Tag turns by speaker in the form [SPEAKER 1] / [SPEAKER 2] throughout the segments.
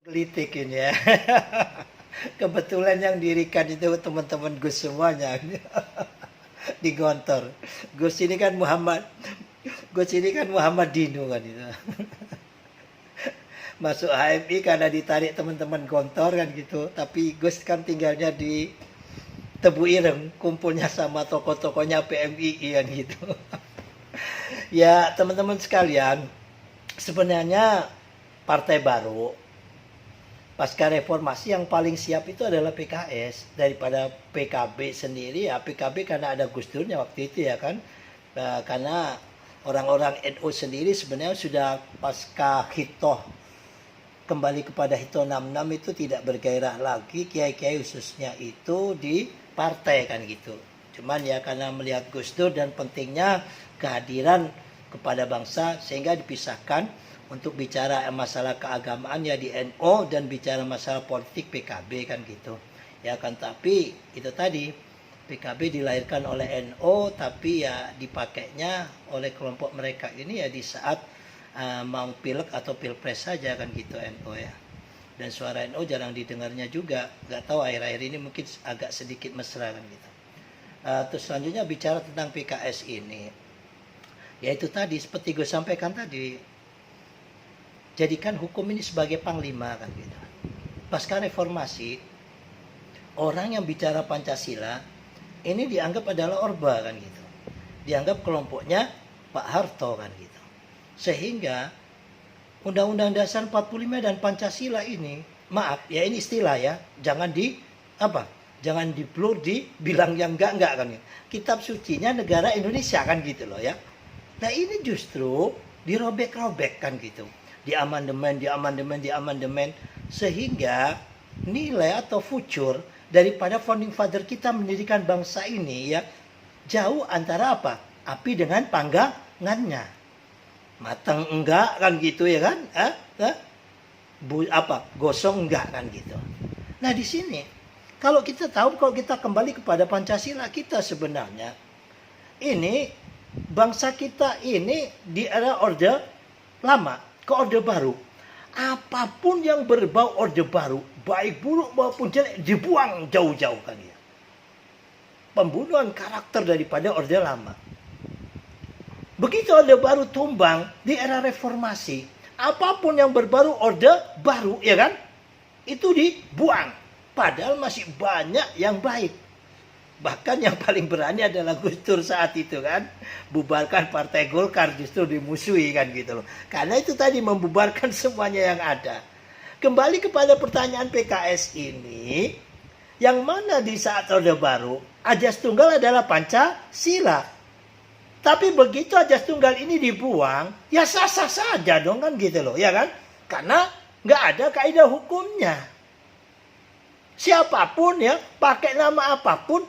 [SPEAKER 1] Gelitik ini ya. Kebetulan yang dirikan itu teman-teman Gus semuanya di Gontor. Gus ini kan Muhammad Dino kan itu. Masuk HMI karena ditarik teman-teman Gontor kan gitu. Tapi Gus kan tinggalnya di Tebu Ireng, kumpulnya sama tokoh-tokohnya PMII kan gitu. Ya teman-teman sekalian, sebenarnya partai baru pasca reformasi yang paling siap itu adalah PKS daripada PKB sendiri. Ya PKB karena ada Gus Durnya waktu itu ya kan, karena orang-orang NU sendiri sebenarnya sudah pasca hitoh kembali kepada hitoh 66 itu tidak bergairah lagi kiai-kiai khususnya itu di partai kan gitu. Cuman ya karena melihat Gus Dur dan pentingnya kehadiran kepada bangsa sehingga dipisahkan untuk bicara masalah keagamaan ya di NU dan bicara masalah politik PKB kan gitu. Ya kan, tapi itu tadi PKB dilahirkan oleh NU tapi ya dipakainya oleh kelompok mereka ini ya di saat mau pilek atau pilpres saja kan gitu NU ya. Dan suara NU jarang didengarnya juga. Nggak tahu akhir-akhir ini mungkin agak sedikit mesra kan gitu. Terus selanjutnya bicara tentang PKS ini. Ya itu tadi seperti gue sampaikan tadi. Jadikan hukum ini sebagai panglima kan gitu. Pasca reformasi, orang yang bicara Pancasila ini dianggap adalah Orba kan gitu. Dianggap kelompoknya Pak Harto kan gitu. Sehingga Undang-Undang Dasar 45 dan Pancasila ini, maaf ya ini istilah ya, jangan diblur dibilang yang enggak kan gitu. Kitab sucinya negara Indonesia kan gitu loh ya. Nah ini justru dirobek-robek kan gitu. Di amandemen sehingga nilai atau future daripada founding father kita mendirikan bangsa ini ya jauh antara apa? Api dengan panggangannya. Matang enggak kan gitu ya kan? Gosong enggak kan gitu. Nah di sini kalau kita kembali kepada Pancasila kita sebenarnya ini bangsa kita ini di era Orde Lama ke Orde Baru. Apapun yang berbau Orde Baru, baik buruk maupun jelek, dibuang jauh-jauh kan ya. Pembunuhan karakter daripada Orde Lama. Begitu Orde Baru tumbang di era reformasi, apapun yang berbau Orde Baru ya kan, itu dibuang. Padahal masih banyak yang baik. Bahkan yang paling berani adalah Gus Dur saat itu kan. Bubarkan Partai Golkar justru dimusuhi kan gitu loh. Karena itu tadi membubarkan semuanya yang ada. Kembali kepada pertanyaan PKS ini. Yang mana di saat Orde Baru Ajas Tunggal adalah Pancasila. Tapi begitu Ajas Tunggal ini dibuang, ya sah-sah saja dong kan gitu loh. Ya kan? Karena nggak ada kaidah hukumnya. Siapapun ya, pakai nama apapun,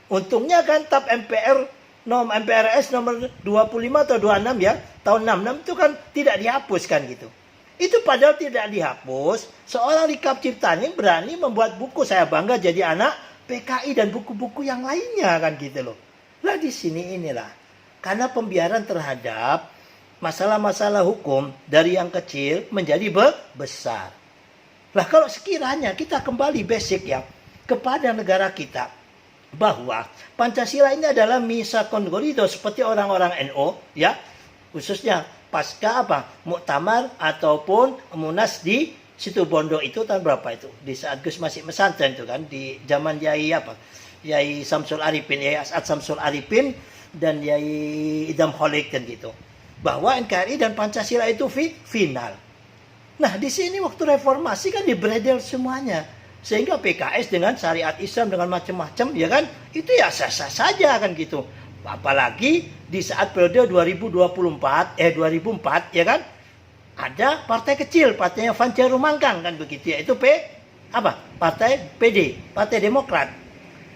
[SPEAKER 1] untungnya kan TAP MPRS nomor 25 atau 26 ya, tahun 66 itu kan tidak dihapuskan gitu. Itu padahal tidak dihapus, seorang Rikap Ciptaning berani membuat buku Saya Bangga Jadi Anak PKI dan buku-buku yang lainnya kan gitu loh. Nah di sini inilah, karena pembiaran terhadap masalah-masalah hukum dari yang kecil menjadi besar. Lah kalau sekiranya kita kembali basic ya kepada negara kita, bahwa Pancasila ini adalah misa kongorido seperti orang-orang NU ya, khususnya pasca muktamar ataupun munas di Situbondo itu tahun berapa itu, di saat Gus masih pesantren itu kan, di zaman Yai Samsul Arifin, Yai As'ad Samsul Arifin dan Yai Idam Holik kan gitu, bahwa NKRI dan Pancasila itu final. Nah di sini waktu reformasi kan dibredel semuanya. Sehingga PKS dengan syariat Islam dengan macam-macam ya kan, itu ya sah-sah saja kan gitu. Apalagi di saat periode 2004 ya kan, ada partai kecil, partainya Van Rumangkang kan begitu ya, itu Partai PD, Partai Demokrat.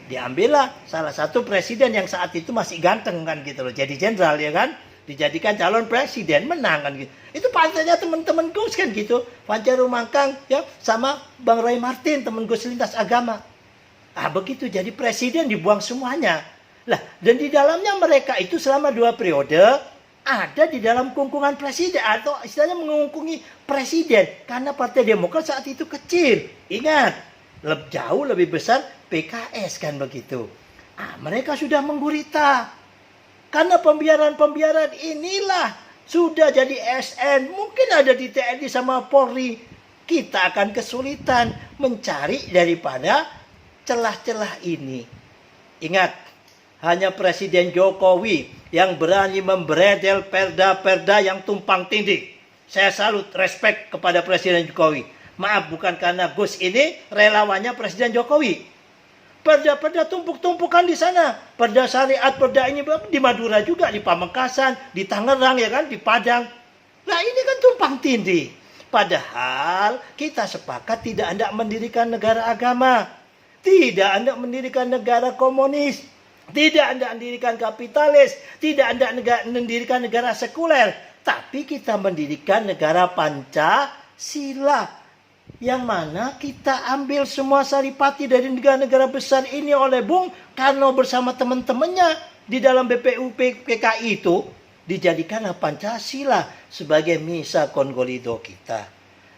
[SPEAKER 1] Diambillah salah satu presiden yang saat itu masih ganteng kan gitu loh, jadi jenderal ya kan, dijadikan calon presiden, menang kan gitu. Itu partainya teman-teman Gus kan gitu. Van Rumangkang ya sama Bang Roy Martin, teman Gus lintas agama. Begitu jadi presiden dibuang semuanya. Lah, dan di dalamnya mereka itu selama 2 periode ada di dalam kungkungan presiden atau istilahnya mengungkungi presiden karena Partai Demokrat saat itu kecil. Ingat, jauh lebih besar PKS kan begitu. Mereka sudah menggurita. Karena pembiaran-pembiaran inilah sudah jadi SN, mungkin ada di TNI sama Polri. Kita akan kesulitan mencari daripada celah-celah ini. Ingat, hanya Presiden Jokowi yang berani memberedel perda-perda yang tumpang tindih. Saya salut, respect kepada Presiden Jokowi. Maaf, bukan karena Gus ini relawannya Presiden Jokowi. Perda-perda tumpuk-tumpukan di sana. Perda syariat, perda ini di Madura juga, di Pamekasan, di Tangerang, ya kan, di Padang. Nah ini kan tumpang tindih. Padahal kita sepakat tidak hendak mendirikan negara agama. Tidak hendak mendirikan negara komunis. Tidak hendak mendirikan kapitalis. Tidak hendak mendirikan negara sekuler. Tapi kita mendirikan negara Pancasila. Yang mana kita ambil semua saripati dari negara-negara besar ini oleh Bung Karno bersama teman-temannya di dalam BPUP PKI itu dijadikanlah Pancasila sebagai misa Kongolido kita.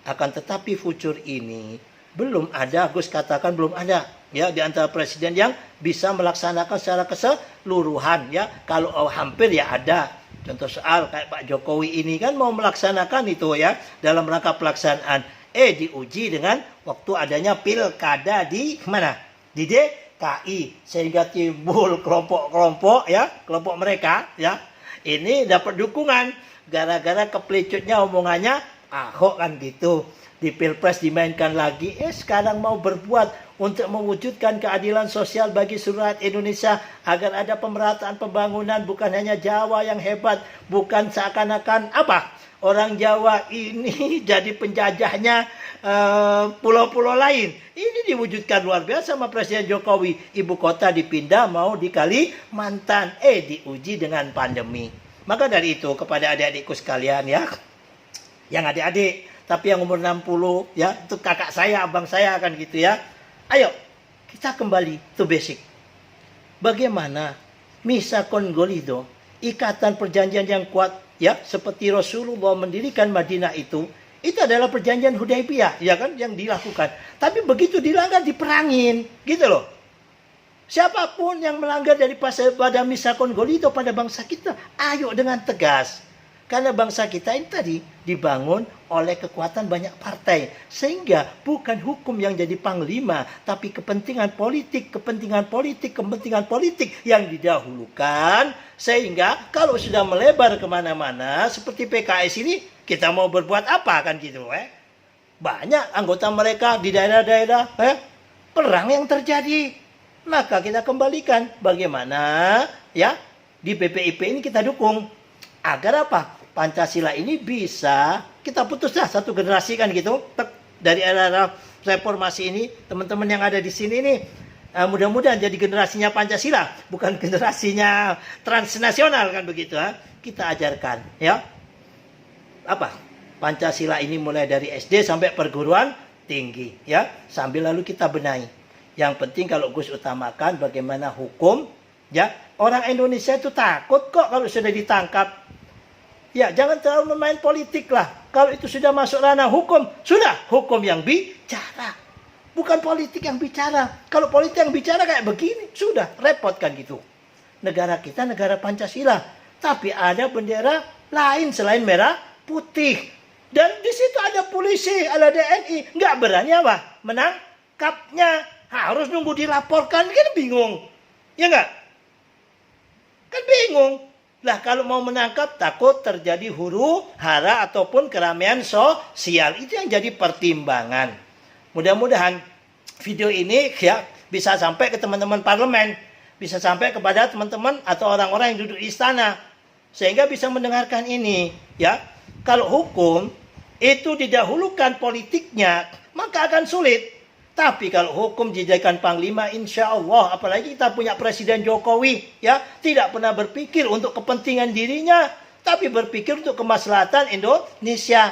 [SPEAKER 1] Akan tetapi future ini belum ada, Gus katakan belum ada ya di antara presiden yang bisa melaksanakan secara keseluruhan ya. Kalau hampir ya ada. Contoh soal kayak Pak Jokowi ini kan mau melaksanakan itu ya dalam rangka pelaksanaan. Diuji dengan waktu adanya pilkada di mana? Di DKI. Sehingga timbul kelompok-kelompok ya, kelompok mereka ya. Ini dapat dukungan gara-gara keplicutnya omongannya Ahok kan gitu. Di Pilpres dimainkan lagi. Sekarang mau berbuat untuk mewujudkan keadilan sosial bagi seluruh rakyat Indonesia agar ada pemerataan pembangunan, bukan hanya Jawa yang hebat, bukan seakan-akan apa? Orang Jawa ini jadi penjajahnya pulau-pulau lain. Ini diwujudkan luar biasa sama Presiden Jokowi. Ibu kota dipindah mau di Kalimantan. Diuji dengan pandemi. Maka dari itu kepada adik-adikku sekalian ya. Yang adik-adik tapi yang umur 60 ya. Itu kakak saya, abang saya kan gitu ya. Ayo kita kembali to basic. Bagaimana Misa Kongolido, ikatan perjanjian yang kuat ya, seperti Rasulullah mendirikan Madinah itu adalah perjanjian Hudaybiyah, ya kan, yang dilakukan. Tapi begitu dilanggar diperangin, gitu loh. Siapapun yang melanggar pada Misa Kongolido pada bangsa kita, ayo dengan tegas. Karena bangsa kita ini tadi dibangun oleh kekuatan banyak partai. Sehingga bukan hukum yang jadi panglima, tapi kepentingan politik yang didahulukan. Sehingga kalau sudah melebar kemana-mana, seperti PKS ini, kita mau berbuat apa kan gitu. Banyak anggota mereka di daerah-daerah, perang yang terjadi. Maka kita kembalikan bagaimana ya di BPIP ini kita dukung. Agar apa? Pancasila ini bisa kita putuslah satu generasi kan gitu. Dari era reformasi ini, teman-teman yang ada di sini nih, mudah-mudahan jadi generasinya Pancasila, bukan generasinya transnasional kan begitu. Kita ajarkan ya. Apa? Pancasila ini mulai dari SD sampai perguruan tinggi ya. Sambil lalu kita benahi. Yang penting kalau Gus utamakan bagaimana hukum ya. Orang Indonesia itu takut kok kalau sudah ditangkap. Ya, jangan terlalu bermain politik lah. Kalau itu sudah masuk ranah hukum, sudah hukum yang bicara. Bukan politik yang bicara. Kalau politik yang bicara kayak begini, sudah repot kan gitu. Negara kita negara Pancasila, tapi ada bendera lain selain merah putih. Dan di situ ada polisi, ada TNI, nggak berani apa? Menangkapnya. Harus nunggu dilaporkan, kan bingung. Ya nggak? Kan bingung. Lah kalau mau menangkap takut terjadi huru hara ataupun keramaian sosial. Itu yang jadi pertimbangan. Mudah-mudahan video ini ya bisa sampai ke teman-teman parlemen, bisa sampai kepada teman-teman atau orang-orang yang duduk di istana, sehingga bisa mendengarkan ini ya. Kalau hukum itu didahulukan politiknya, maka akan sulit. Tapi kalau hukum dijadikan panglima, insya Allah, apalagi kita punya Presiden Jokowi, ya, tidak pernah berpikir untuk kepentingan dirinya, tapi berpikir untuk kemaslahatan Indonesia.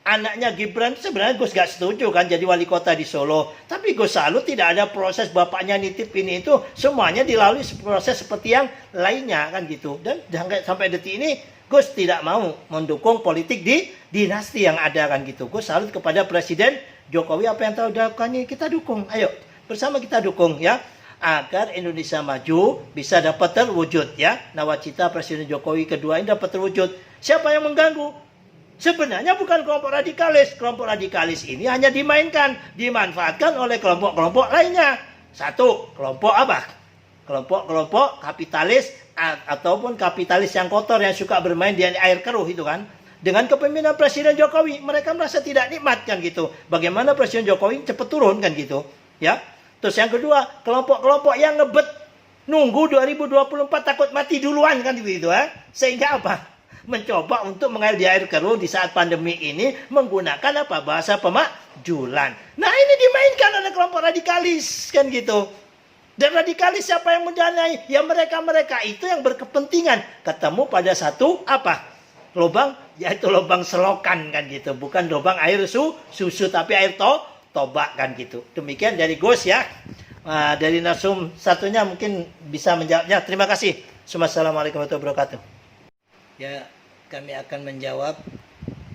[SPEAKER 1] Anaknya Gibran sebenarnya Gus gak setuju kan jadi wali kota di Solo. Tapi Gus salut tidak ada proses bapaknya nitip ini itu, semuanya dilalui proses seperti yang lainnya kan gitu. Dan sampai detik ini Gus tidak mau mendukung politik di dinasti yang ada kan gitu. Gus salut kepada Presiden Jokowi, apa yang telah dilakukan ini kita dukung. Ayo bersama kita dukung ya, agar Indonesia maju bisa dapat terwujud ya. Nawacita Presiden Jokowi kedua ini dapat terwujud. Siapa yang mengganggu? Sebenarnya bukan kelompok radikalis. Kelompok radikalis ini hanya dimanfaatkan oleh kelompok-kelompok lainnya. Satu, kelompok apa? Kelompok-kelompok kapitalis ataupun kapitalis yang kotor yang suka bermain di air keruh itu kan. Dengan kepemimpinan Presiden Jokowi, mereka merasa tidak nikmat kan gitu. Bagaimana Presiden Jokowi cepat turun kan gitu, ya. Terus yang kedua, kelompok-kelompok yang ngebet nunggu 2024 takut mati duluan kan gitu ya. Sehingga apa? Mencoba untuk mengalir di air keruh di saat pandemi ini menggunakan apa? Bahasa pemakjulan. Nah, ini dimainkan oleh kelompok radikalis kan gitu. Dan radikalis siapa yang mendanai? Ya mereka-mereka itu yang berkepentingan ketemu pada satu apa? Lubang, yaitu lubang selokan kan gitu. Bukan lubang air susu tapi air tobak kan gitu. Demikian dari Gus ya. Dari narsum satunya mungkin bisa menjawabnya. Terima kasih. Assalamualaikum warahmatullahi wabarakatuh. Ya, kami akan menjawab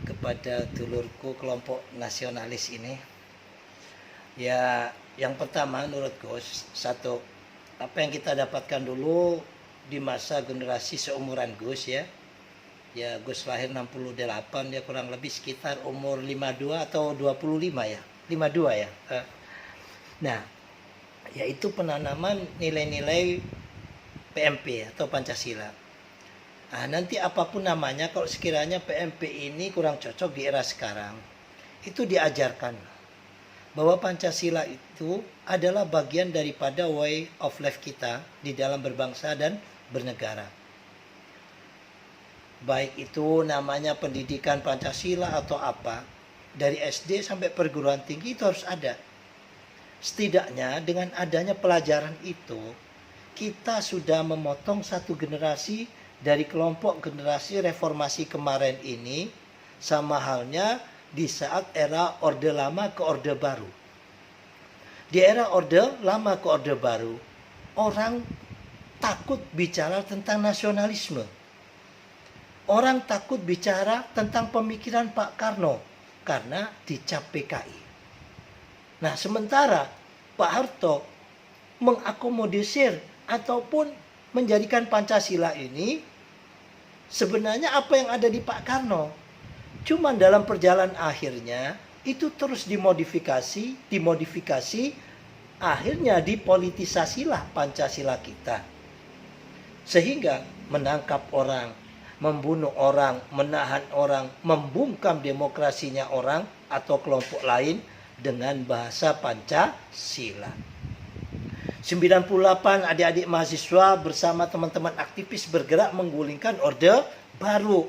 [SPEAKER 1] kepada dulurku kelompok nasionalis ini. Ya, yang pertama menurut Gus, satu, apa yang kita dapatkan dulu di masa generasi seumuran Gus ya. Ya, Gus lahir 68, ya kurang lebih sekitar umur 52 atau 25 ya. 52 ya. Nah, yaitu penanaman nilai-nilai PMP atau Pancasila. Nah, nanti apapun namanya, kalau sekiranya PMP ini kurang cocok di era sekarang, itu diajarkan bahwa Pancasila itu adalah bagian daripada way of life kita di dalam berbangsa dan bernegara. Baik itu namanya pendidikan Pancasila atau apa, dari SD sampai perguruan tinggi itu harus ada. Setidaknya dengan adanya pelajaran itu, kita sudah memotong satu generasi dari kelompok generasi reformasi kemarin ini, sama halnya di saat era Orde Lama ke Orde Baru. Di era Orde Lama ke Orde Baru, orang takut bicara tentang nasionalisme. Orang takut bicara tentang pemikiran Pak Karno karena dicap PKI. Nah, sementara Pak Harto mengakomodisir ataupun menjadikan Pancasila ini sebenarnya apa yang ada di Pak Karno. Cuman dalam perjalanan akhirnya itu terus dimodifikasi, akhirnya dipolitisasilah Pancasila kita. Sehingga menangkap orang, membunuh orang, menahan orang, membungkam demokrasinya orang atau kelompok lain dengan bahasa Pancasila. 98 adik-adik mahasiswa bersama teman-teman aktivis bergerak menggulingkan Orde Baru.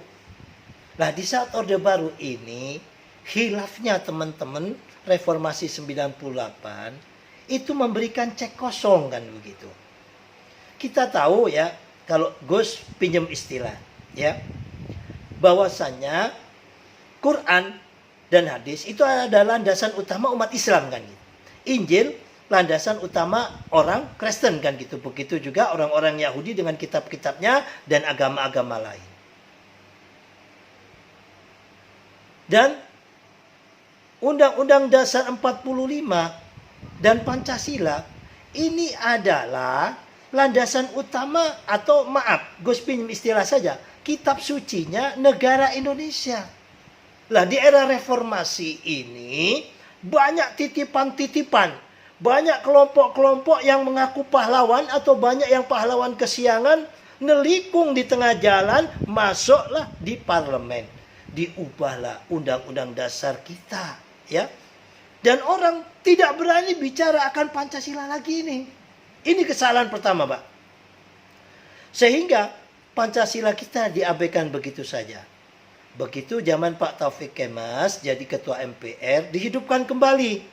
[SPEAKER 1] Nah, di saat Orde Baru ini, khilafnya teman-teman reformasi 98 itu memberikan cek kosong kan begitu. Kita tahu ya, kalau Gus pinjam istilah ya, bahwasannya Quran dan hadis itu adalah landasan utama umat Islam kan gitu. Injil landasan utama orang Kristen kan gitu. Begitu juga orang-orang Yahudi dengan kitab-kitabnya dan agama-agama lain. Dan Undang-Undang Dasar 45 dan Pancasila ini adalah landasan utama atau maaf, Gus pinjam istilah saja, kitab sucinya negara Indonesia. Lah di era reformasi ini banyak titipan-titipan, banyak kelompok-kelompok yang mengaku pahlawan atau banyak yang pahlawan kesiangan nelikung di tengah jalan, masuklah di parlemen. Diubahlah undang-undang dasar kita ya, dan orang tidak berani bicara akan Pancasila lagi ini kesalahan pertama Pak, sehingga Pancasila kita diabaikan begitu saja. Begitu zaman Pak Taufik Kemas jadi ketua MPR, dihidupkan kembali,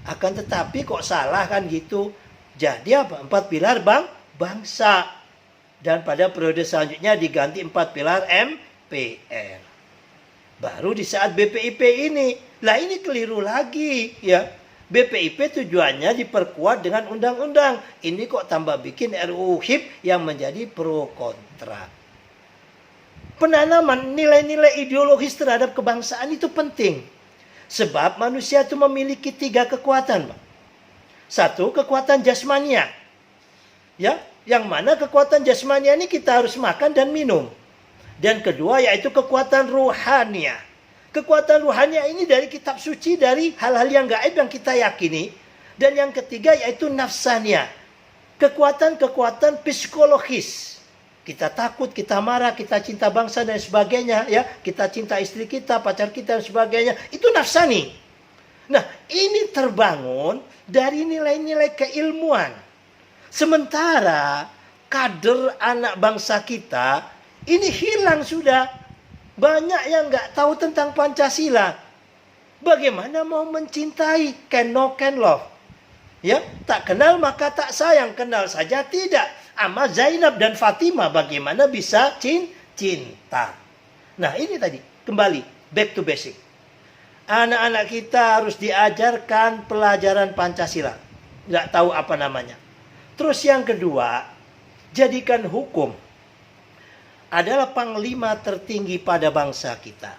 [SPEAKER 1] akan tetapi kok salah kan gitu, jadi apa, 4 pilar bangsa, dan pada periode selanjutnya diganti 4 pilar MPR. Baru di saat BPIP ini, lah ini keliru lagi ya. BPIP tujuannya diperkuat dengan undang-undang. Ini kok tambah bikin RUU HIP yang menjadi pro kontra. Penanaman nilai-nilai ideologis terhadap kebangsaan itu penting. Sebab manusia itu memiliki 3 kekuatan, Pak. 1, kekuatan jasmania. Ya, yang mana kekuatan jasmania ini kita harus makan dan minum. Dan kedua yaitu kekuatan ruhania. Kekuatan ruhania ini dari kitab suci, dari hal-hal yang gaib yang kita yakini. Dan yang ketiga yaitu nafsania. Kekuatan-kekuatan psikologis. Kita takut, kita marah, kita cinta bangsa dan sebagainya, ya. Kita cinta istri kita, pacar kita dan sebagainya. Itu nafsani. Nah, ini terbangun dari nilai-nilai keilmuan. Sementara kader anak bangsa kita ini hilang sudah. Banyak yang nggak tahu tentang Pancasila. Bagaimana mau mencintai? Can know, can love. Ya, tak kenal maka tak sayang, kenal saja tidak. Ama Zainab dan Fatimah bagaimana bisa cinta. Nah, ini tadi kembali back to basic. Anak-anak kita harus diajarkan pelajaran Pancasila. Nggak tahu apa namanya. Terus yang kedua, jadikan hukum adalah panglima tertinggi pada bangsa kita.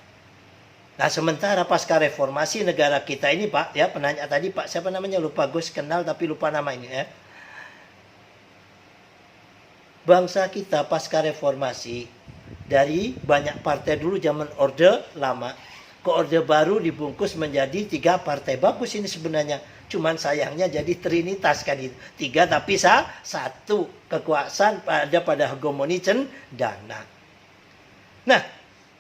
[SPEAKER 1] Nah, sementara pasca reformasi negara kita ini, Pak, ya, penanya tadi, Pak, siapa namanya? Lupa, Gus kenal tapi lupa nama ini, ya. Bangsa kita pasca reformasi dari banyak partai dulu zaman Orde Lama ke Orde Baru dibungkus menjadi 3 partai. Bagus ini sebenarnya. Cuman sayangnya jadi trinitas kan itu. 3 tapi 1 kekuasaan pada hegemoni cendana. Nah,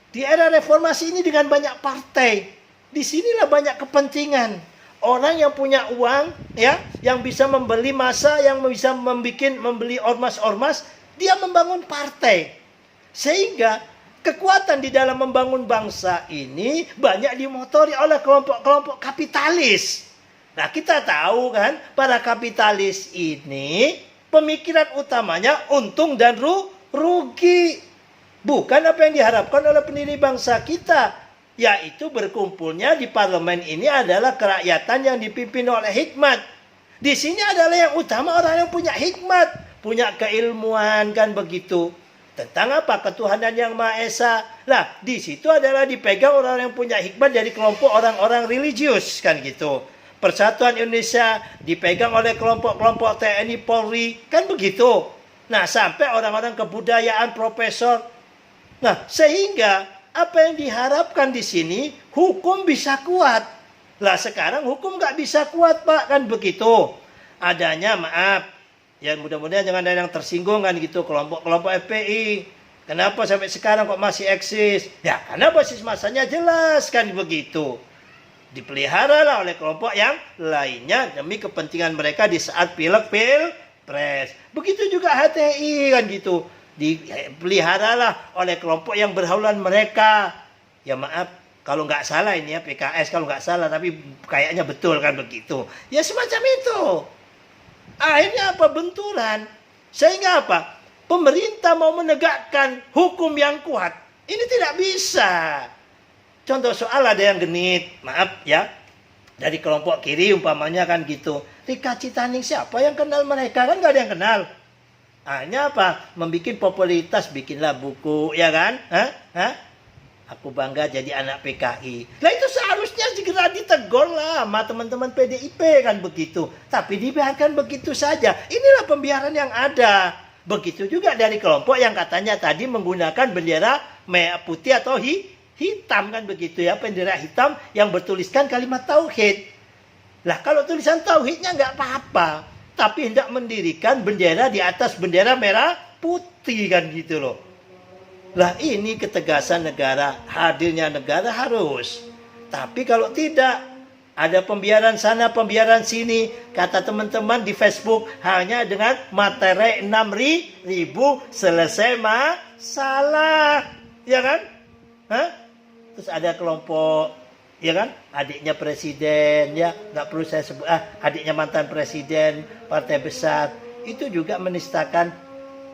[SPEAKER 1] di era reformasi ini dengan banyak partai, disinilah banyak kepentingan. Orang yang punya uang, ya, yang bisa membeli massa, yang bisa membeli ormas-ormas, dia membangun partai. Sehingga kekuatan di dalam membangun bangsa ini banyak dimotori oleh kelompok-kelompok kapitalis. Nah, kita tahu kan, para kapitalis ini pemikiran utamanya untung dan rugi. Bukan apa yang diharapkan oleh pendiri bangsa kita, yaitu berkumpulnya di parlemen ini adalah kerakyatan yang dipimpin oleh hikmat. Di sini adalah yang utama orang yang punya hikmat, punya keilmuan, kan begitu. Tentang apa? Ketuhanan yang Maha Esa. Nah, di situ adalah dipegang orang yang punya hikmat dari kelompok orang-orang religius, kan gitu. Persatuan Indonesia dipegang oleh kelompok-kelompok TNI Polri, kan begitu. Nah, sampai orang-orang kebudayaan, profesor. Nah, sehingga apa yang diharapkan di sini, hukum bisa kuat. Lah sekarang hukum nggak bisa kuat, Pak, kan begitu. Adanya, maaf, ya mudah-mudahan jangan ada yang tersinggung kan gitu, kelompok-kelompok FPI. Kenapa sampai sekarang kok masih eksis? Ya karena basis masanya jelas kan begitu. Dipelihara oleh kelompok yang lainnya demi kepentingan mereka di saat pilpres. Begitu juga HTI kan gitu. Dipeliharalah oleh kelompok yang berhaluan mereka. Ya maaf, kalau nggak salah ini ya PKS, kalau nggak salah, tapi kayaknya betul kan begitu. Ya semacam itu. Akhirnya apa? Benturan. Sehingga apa? Pemerintah mau menegakkan hukum yang kuat. Ini tidak bisa. Contoh soal ada yang genit, maaf ya, dari kelompok kiri umpamanya kan gitu. Rika Citaning siapa yang kenal mereka? Kan nggak ada yang kenal. Hanya apa? Membikin popularitas, bikinlah buku, ya kan? Aku bangga jadi anak PKI. Nah itu seharusnya segera ditegur lah sama teman-teman PDIP kan begitu. Tapi dibiarkan begitu saja. Inilah pembiaran yang ada. Begitu juga dari kelompok yang katanya tadi menggunakan bendera merah putih atau hitam kan begitu ya. Bendera hitam yang bertuliskan kalimat tauhid. Lah kalau tulisan tauhidnya nggak apa-apa. Tapi hendak mendirikan bendera di atas bendera merah putih kan gitu loh. Lah ini ketegasan negara, hadirnya negara harus. Tapi kalau tidak, ada pembiaran sana, pembiaran sini. Kata teman-teman di Facebook, hanya dengan materai 6.000 selesai masalah. Ya kan? Terus ada kelompok, ya kan? Adiknya presiden, ya nggak perlu saya sebut. Adiknya mantan presiden, partai besar. Itu juga menistakan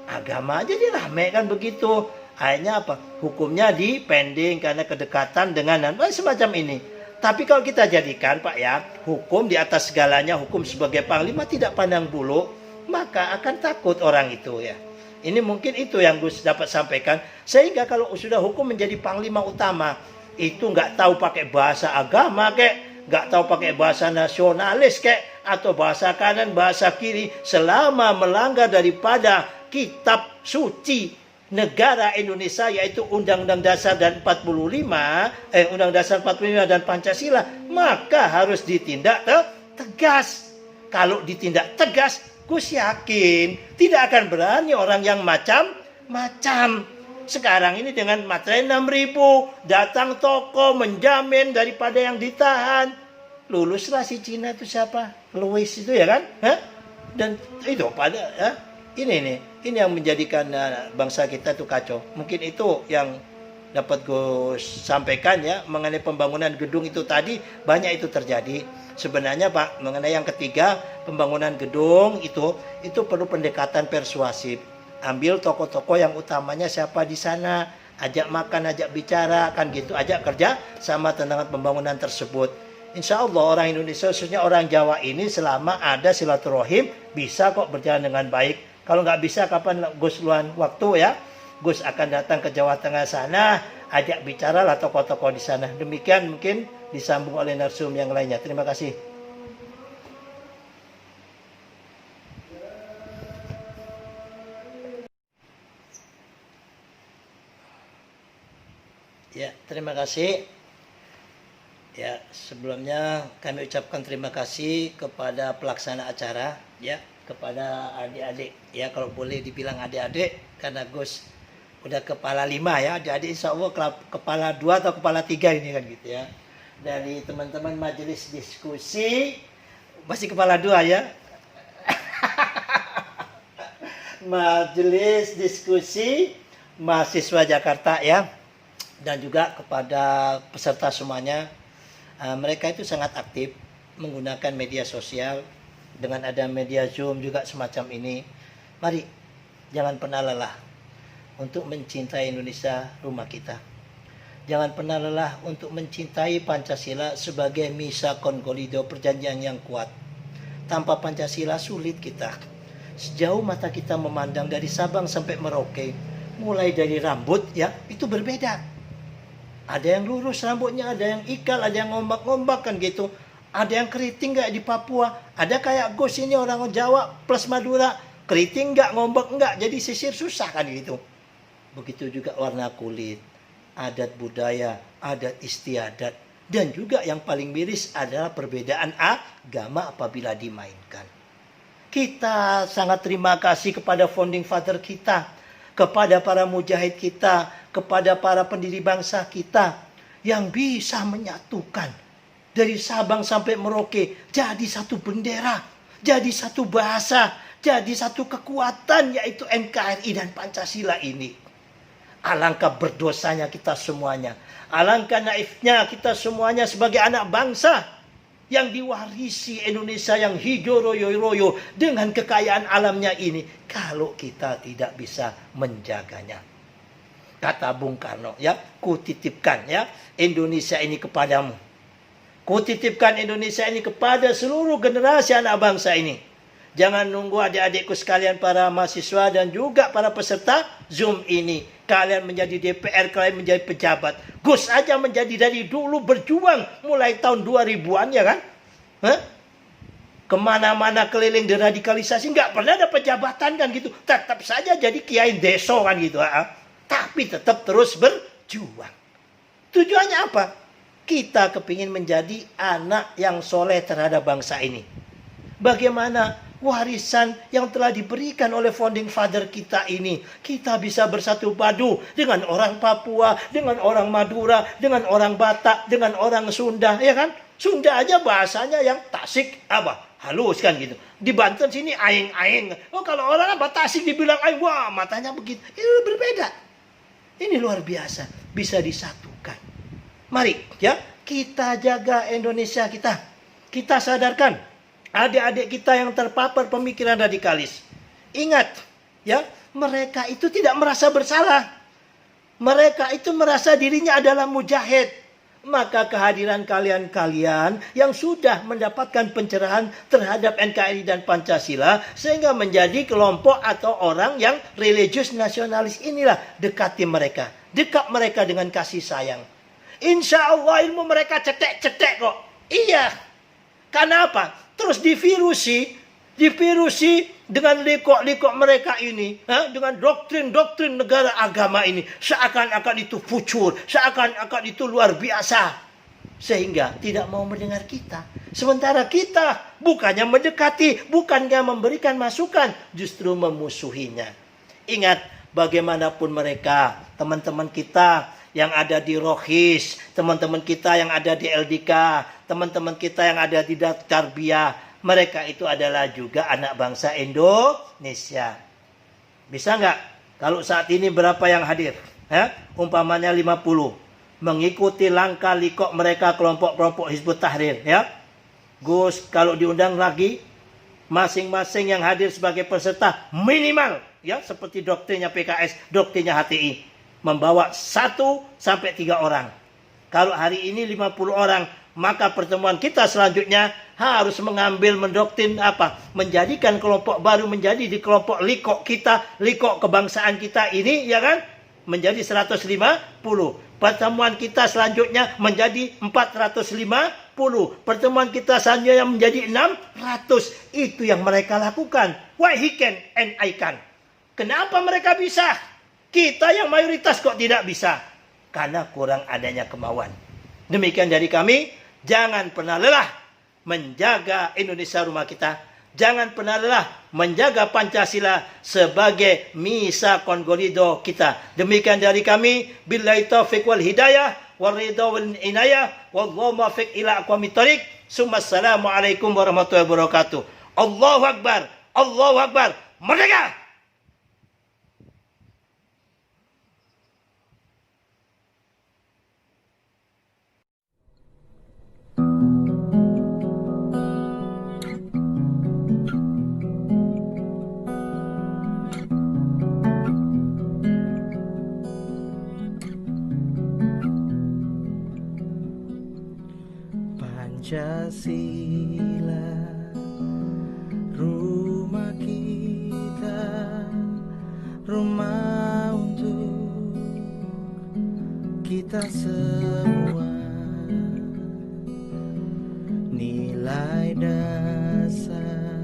[SPEAKER 1] agama. Jadi rame kan begitu. Akhirnya apa? Hukumnya dipending karena kedekatan dengan semacam ini. Tapi kalau kita jadikan Pak ya, hukum di atas segalanya, hukum sebagai panglima tidak pandang bulu, maka akan takut orang itu ya. Ini mungkin itu yang Gus dapat sampaikan. Sehingga kalau sudah hukum menjadi panglima utama, itu nggak tahu pakai bahasa agama kek, nggak tahu pakai bahasa nasionalis kek, atau bahasa kanan, bahasa kiri, selama melanggar daripada kitab suci negara Indonesia, yaitu Undang-Undang Dasar dan 45, Undang Dasar 45 dan Pancasila, maka harus ditindak tegas. Kalau ditindak tegas, Gus yakin tidak akan berani orang yang macam-macam. Sekarang ini dengan materai 6.000, datang toko menjamin daripada yang ditahan. Luluslah si Cina itu siapa? Louis itu ya kan? Hah? Dan itu pada ini yang menjadikan bangsa kita itu kacau. Mungkin itu yang dapat Gus sampaikan ya mengenai pembangunan gedung itu tadi, banyak itu terjadi. Sebenarnya Pak, mengenai yang ketiga, pembangunan gedung itu perlu pendekatan persuasif. Ambil tokoh-tokoh yang utamanya siapa di sana, ajak makan, ajak bicara, kan gitu, ajak kerja sama tentang pembangunan tersebut. Insya Allah orang Indonesia, khususnya orang Jawa ini, selama ada silaturahim, bisa kok berjalan dengan baik. Kalau nggak bisa, kapan Gus luang waktu ya, Gus akan datang ke Jawa Tengah sana, ajak bicara lah tokoh-tokoh di sana. Demikian mungkin disambung oleh narsum yang lainnya. Terima kasih. Ya, terima kasih. Ya, sebelumnya kami ucapkan terima kasih kepada pelaksana acara, ya, kepada adik-adik, ya kalau boleh dibilang adik-adik, karena Gus udah kepala 5 ya, adik-adik insya Allah kepala 2 atau kepala 3 ini kan gitu ya. Dari teman-teman majelis diskusi masih kepala 2 ya. Majelis diskusi mahasiswa Jakarta ya. Dan juga kepada peserta semuanya, mereka itu sangat aktif menggunakan media sosial. Dengan ada media Zoom juga semacam ini, mari jangan pernah lelah untuk mencintai Indonesia, rumah kita. Jangan pernah lelah untuk mencintai Pancasila sebagai misakon golido, perjanjian yang kuat. Tanpa Pancasila sulit kita. Sejauh mata kita memandang dari Sabang sampai Merauke, mulai dari rambut ya, itu berbeda. Ada yang lurus rambutnya, ada yang ikal, ada yang ngombak-ngombak kan gitu. Ada yang keriting kayak di Papua, ada kayak Gus ini orang Jawa plus Madura, keriting enggak, ngombak enggak, jadi sisir susah kan gitu. Begitu juga warna kulit, adat budaya, adat istiadat, dan juga yang paling miris adalah perbedaan agama apabila dimainkan. Kita sangat terima kasih kepada founding father kita, kepada para mujahid kita, kepada para pendiri bangsa kita yang bisa menyatukan dari Sabang sampai Merauke jadi satu bendera, jadi satu bahasa, jadi satu kekuatan, yaitu NKRI dan Pancasila ini. Alangkah berdosanya kita semuanya, alangkah naifnya kita semuanya sebagai anak bangsa yang diwarisi Indonesia yang hijau royo-royo dengan kekayaan alamnya ini, kalau kita tidak bisa menjaganya. Kata Bung Karno, ya, kutitipkan ya Indonesia ini kepadamu. Kutitipkan Indonesia ini kepada seluruh generasi anak bangsa ini. Jangan nunggu adik-adikku sekalian para mahasiswa dan juga para peserta Zoom ini. Kalian menjadi DPR, kalian menjadi pejabat. Gus aja menjadi dari dulu berjuang mulai tahun 2000-an ya kan? Hah? Kemana-mana keliling deradikalisasi, nggak pernah ada pejabatan kan gitu. Tetap saja jadi kiai deso kan gitu. Tapi tetap terus berjuang. Tujuannya apa? Kita kepingin menjadi anak yang soleh terhadap bangsa ini. Bagaimana warisan yang telah diberikan oleh founding father kita ini, kita bisa bersatu padu dengan orang Papua, dengan orang Madura, dengan orang Batak, dengan orang Sunda, ya kan? Sunda aja bahasanya yang Tasik apa? Halus kan gitu. Di Banten sini aing-aing. Oh kalau orang apa Tasik dibilang aing, wah matanya begitu. Itu berbeda. Ini luar biasa, bisa disatukan. Mari ya, kita jaga Indonesia kita. Kita sadarkan adik-adik kita yang terpapar pemikiran radikalis. Ingat, ya, mereka itu tidak merasa bersalah. Mereka itu merasa dirinya adalah mujahid. Maka kehadiran kalian-kalian yang sudah mendapatkan pencerahan terhadap NKRI dan Pancasila sehingga menjadi kelompok atau orang yang religius nasionalis inilah, dekati mereka. Dekat mereka dengan kasih sayang. Insya Allah ilmu mereka cetek-cetek kok. Iya. Karena apa? Terus divirusi dengan likok-likok mereka ini, dengan doktrin-doktrin negara agama ini, seakan-akan itu fucur, seakan-akan itu luar biasa, sehingga tidak mau mendengar kita. Sementara kita bukannya mendekati, bukannya memberikan masukan, justru memusuhinya. Ingat, bagaimanapun mereka, teman-teman kita yang ada di Rohis, teman-teman kita yang ada di LDK, teman-teman kita yang ada di Tarbiyah, mereka itu adalah juga anak bangsa Indonesia. Bisa nggak? Kalau saat ini berapa yang hadir? Umpamanya 50. Mengikuti langkah likok mereka kelompok-kelompok Hizbut Tahrir. Ya. Gus, kalau diundang lagi, masing-masing yang hadir sebagai peserta minimal, ya, seperti doktrinnya PKS, doktrinnya HTI, membawa 1 sampai 3 orang. Kalau hari ini 50 orang, maka pertemuan kita selanjutnya harus mengambil mendoktrin menjadikan kelompok baru menjadi di kelompok likok kita, likok kebangsaan kita ini, ya kan, menjadi 150. Pertemuan kita selanjutnya menjadi 450. Pertemuan kita selanjutnya menjadi 600. Itu yang mereka lakukan. Why he can and I can? Kenapa mereka bisa? Kita yang mayoritas kok tidak bisa? Karena kurang adanya kemauan. Demikian dari kami. Jangan pernah lelah menjaga Indonesia rumah kita. Jangan pernah lelah menjaga Pancasila sebagai misa kongolido kita. Demikian dari kami. Billahi taufiq wal hidayah wal ridha wal inayah wallahu muwaffiq ila aqwamit thoriq. Assalamualaikum warahmatullahi wabarakatuh. Allahu Akbar. Allahu Akbar. Merdeka!
[SPEAKER 2] Pancasila, rumah kita, rumah untuk kita semua. Nilai dasar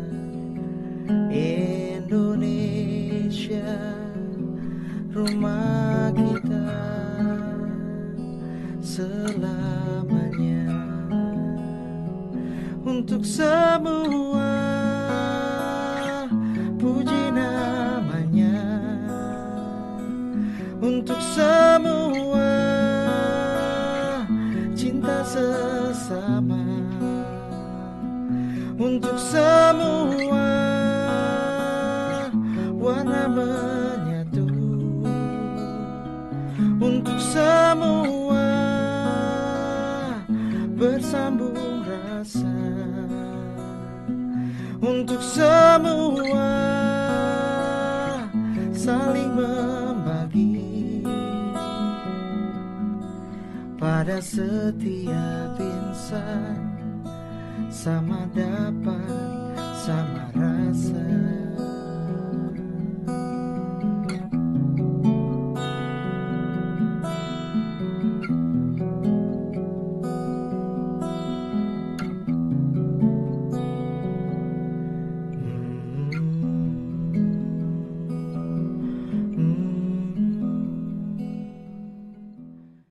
[SPEAKER 2] Indonesia, rumah kita selamanya. Untuk semua puji namanya, untuk semua cinta sesama, untuk semua warna menyatu, untuk semua bersambung rasa, untuk semua saling membagi. Pada setiap insan sama dapat, sama rasa.